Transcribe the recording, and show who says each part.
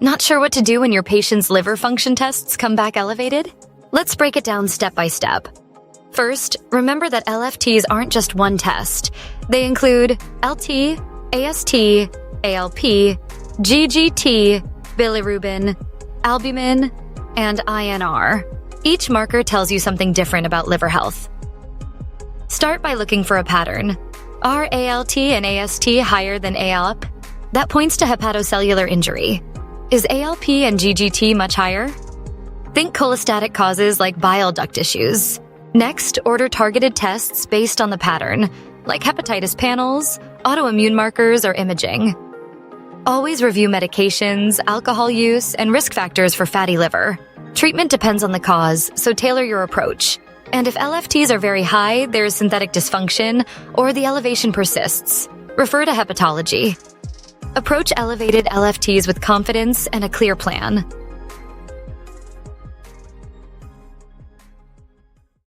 Speaker 1: Not sure what to do when your patient's liver function tests come back elevated? Let's break it down step by step. First, remember that LFTs aren't just one test. They include LT, AST, ALP, GGT, bilirubin, albumin, and INR. Each marker tells you something different about liver health. Start by looking for a pattern. Are ALT and AST higher than ALP? That points to hepatocellular injury. Is ALP and GGT much higher? Think cholestatic causes like bile duct issues. Next, order targeted tests based on the pattern, like hepatitis panels, autoimmune markers, or imaging. Always review medications, alcohol use, and risk factors for fatty liver. Treatment depends on the cause, so tailor your approach. And if LFTs are very high, there is synthetic dysfunction, or the elevation persists, refer to hepatology. Approach elevated LFTs with confidence and a clear plan.